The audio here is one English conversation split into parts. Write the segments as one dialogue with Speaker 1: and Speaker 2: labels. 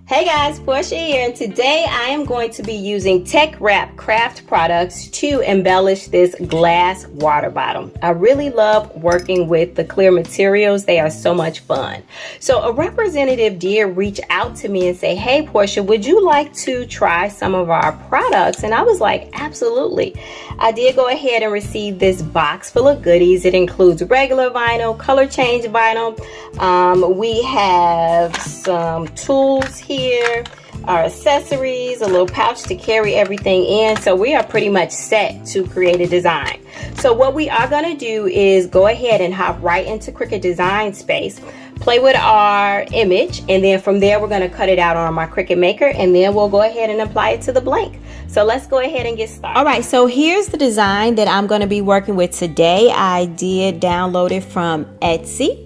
Speaker 1: Hey guys, Portia here, and today I am going to be using TeckWrapCraft products to embellish this glass water bottle. I really love working with the clear materials. They are so much fun. So a representative did reach out to me and say, hey Portia, would you like to try some of our products? And I was like, absolutely. I did go ahead and receive this box full of goodies. It includes regular vinyl, color change vinyl. We have some tools here, our accessories, a little pouch to carry everything in. So we are pretty much set to create a design. So what we are going to do is go ahead and hop right into Cricut Design Space, play with our image, and then from there we're going to cut it out on my Cricut Maker, and then we'll go ahead and apply it to the blank. So let's go ahead and get started. All right, so here's the design that I'm going to be working with today. I did download it from Etsy.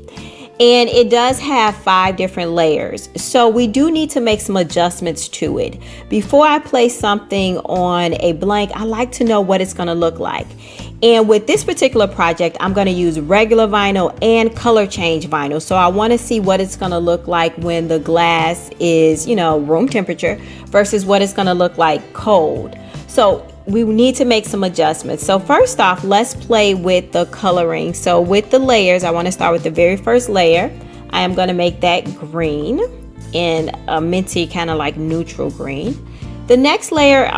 Speaker 1: And it does have 5 different layers. So we do need to make some adjustments to it. Before I place something on a blank, I like to know what it's going to look like. And with this particular project, I'm going to use regular vinyl and color change vinyl. So I want to see what it's going to look like when the glass is, room temperature versus what it's going to look like cold. So we need to make some adjustments. So first off, let's play with the coloring. So with the layers, I want to start with the very first layer. I am going to make that green in a minty kind of like neutral green. The next layer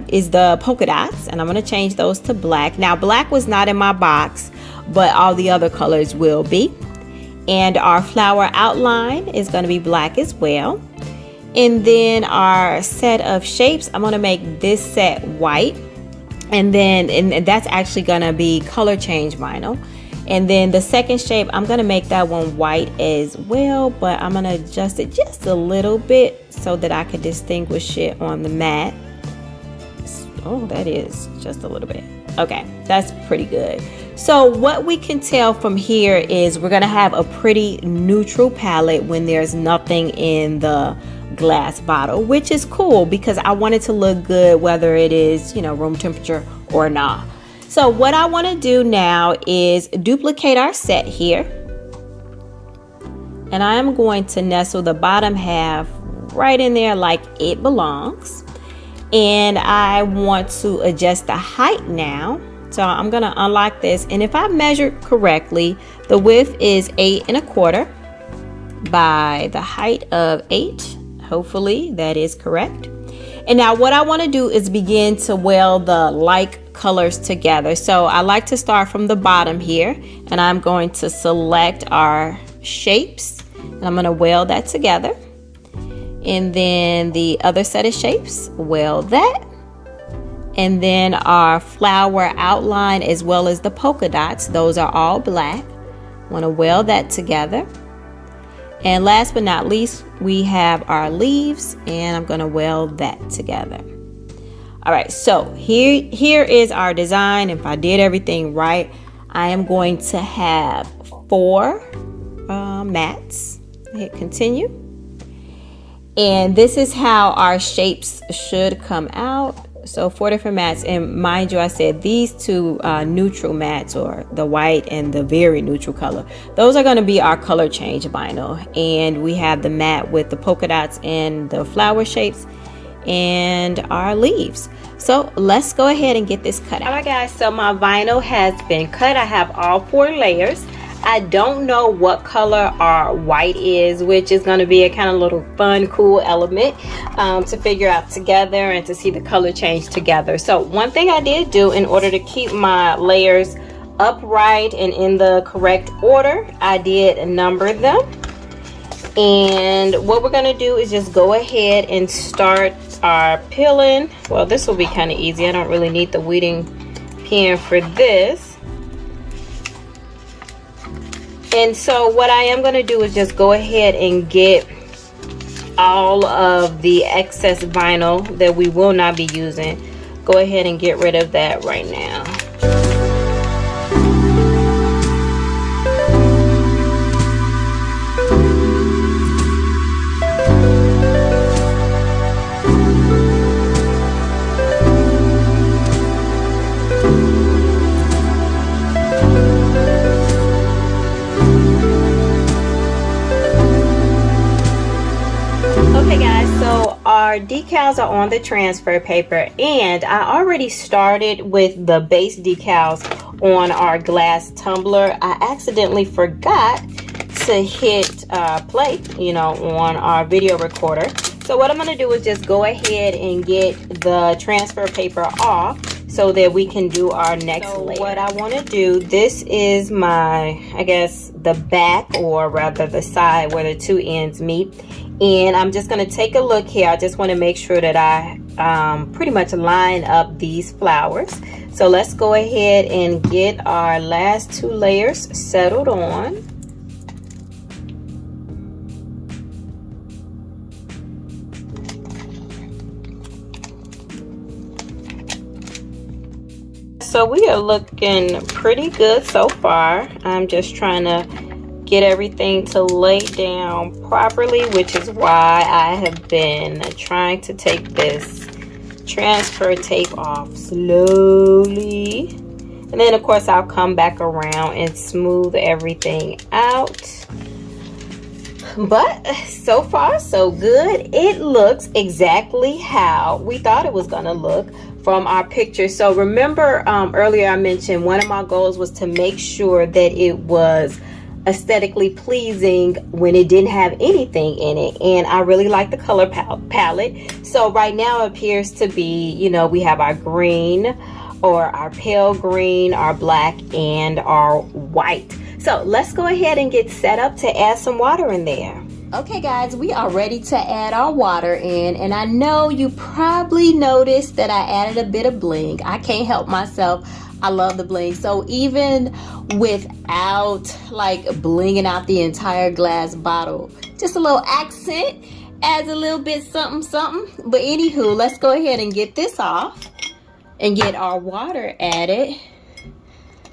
Speaker 1: is the polka dots, and I'm going to change those to black. Now black was not in my box, but all the other colors will be. And our flower outline is going to be black as well. And then our set of shapes, I'm going to make this set white, and that's actually going to be color change vinyl. And then the second shape, I'm going to make that one white as well, but I'm going to adjust it just a little bit so that I can distinguish it on the mat. Oh, that is just a little bit. Okay, that's pretty good. So what we can tell from here is we're going to have a pretty neutral palette when there's nothing in the glass bottle, which is cool because I want it to look good whether it is, room temperature or not. So what I want to do now is duplicate our set here. And I am going to nestle the bottom half right in there like it belongs. And I want to adjust the height now. So I'm going to unlock this, and if I measured correctly, the width is 8 1/4 by the height of 8. Hopefully that is correct. And now what I want to do is begin to weld the like colors together. So I like to start from the bottom here, and I'm going to select our shapes, and I'm going to weld that together. And then the other set of shapes, weld that. And then our flower outline as well as the polka dots, those are all black. I want to weld that together. And last but not least, we have our leaves, and I'm going to weld that together. All right, so here is our design. If I did everything right, I am going to have 4 mats. Hit continue. And this is how our shapes should come out. So 4 different mats, and mind you, I said these 2 neutral mats, or the white and the very neutral color, those are going to be our color change vinyl. And we have the mat with the polka dots and the flower shapes and our leaves. So let's go ahead and get this cut out. All right guys, so my vinyl has been cut. I have all 4 layers. I don't know what color our white is, which is going to be a kind of little fun, cool element to figure out together and to see the color change together. So one thing I did do in order to keep my layers upright and in the correct order, I did number them. And what we're going to do is just go ahead and start our peeling. Well, this will be kind of easy. I don't really need the weeding pen for this. And so what I am going to do is just go ahead and get all of the excess vinyl that we will not be using. Go ahead and get rid of that right now. Okay guys, So our decals are on the transfer paper, and I already started with the base decals on our glass tumbler. I accidentally forgot to hit play, on our video recorder. So what I'm going to do is just go ahead and get the transfer paper off so that we can do our next layer. What I want to do, this is my, I guess, the back, or rather the side where the two ends meet. And I'm just going to take a look here. I just want to make sure that I pretty much line up these flowers. So let's go ahead and get our last two layers settled on. So we are looking pretty good so far. I'm just trying to get everything to lay down properly, which is why I have been trying to take this transfer tape off slowly. And then of course I'll come back around and smooth everything out. But so far so good. It looks exactly how we thought it was gonna look from our picture. So remember earlier I mentioned one of my goals was to make sure that it was aesthetically pleasing when it didn't have anything in it, and I really like the color palette. So right now it appears to be, we have our green, or our pale green, our black, and our white. So let's go ahead and get set up to add some water in there. Okay guys, we are ready to add our water in, and I know you probably noticed that I added a bit of bling. I can't help myself. I love the bling. So even without like blinging out the entire glass bottle, just a little accent adds a little bit something something. But anywho, let's go ahead and get this off and get our water added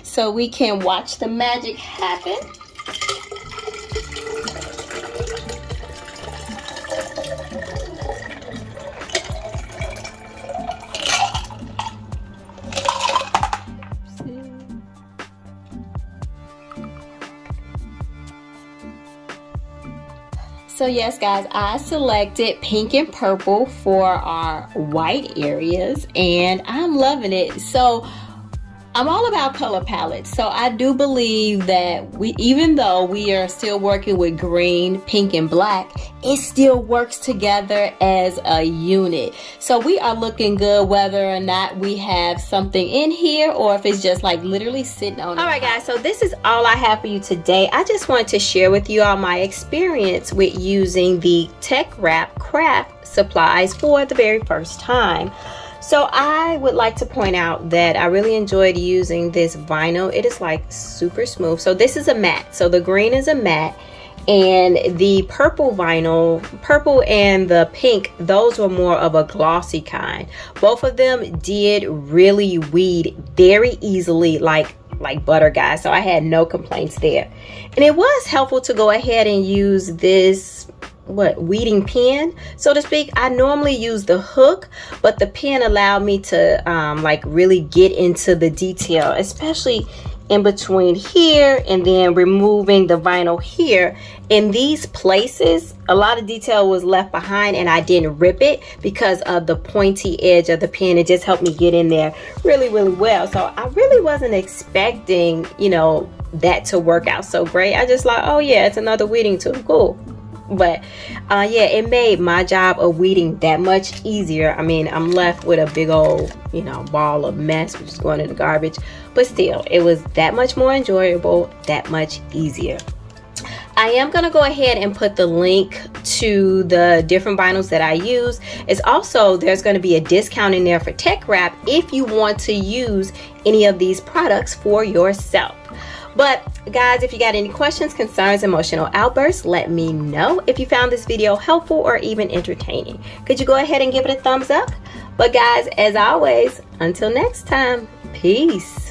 Speaker 1: so we can watch the magic happen. So yes guys, I selected pink and purple for our white areas, and I'm loving it. So I'm all about color palettes. So I do believe that even though we are still working with green, pink, and black, it still works together as a unit. So we are looking good whether or not we have something in here or if it's just like literally sitting on. All right guys, so this is all I have for you today. I just wanted to share with you all my experience with using the TeckWrapCraft supplies for the very first time. So I would like to point out that I really enjoyed using this vinyl. It is like super smooth. So this is a matte. So the green is a matte, and the purple vinyl, purple and the pink, those were more of a glossy kind. Both of them did really weed very easily, like butter, guys. So I had no complaints there. And it was helpful to go ahead and use this weeding pen, so to speak. I normally use the hook, but the pen allowed me to like really get into the detail, especially in between here and then removing the vinyl here. In these places, a lot of detail was left behind, and I didn't rip it because of the pointy edge of the pen. It just helped me get in there really well. So I really wasn't expecting, that to work out so great. I just like, oh yeah, it's another weeding tool, cool. But yeah, it made my job of weeding that much easier. I mean, I'm left with a big old, ball of mess which is going in the garbage, but still, it was that much more enjoyable, that much easier. I am going to go ahead and put the link to the different vinyls that I use. It's also, there's going to be a discount in there for TeckWrap if you want to use any of these products for yourself. But guys, if you got any questions, concerns, emotional outbursts, let me know. If you found this video helpful or even entertaining, could you go ahead and give it a thumbs up? But guys, as always, until next time, peace.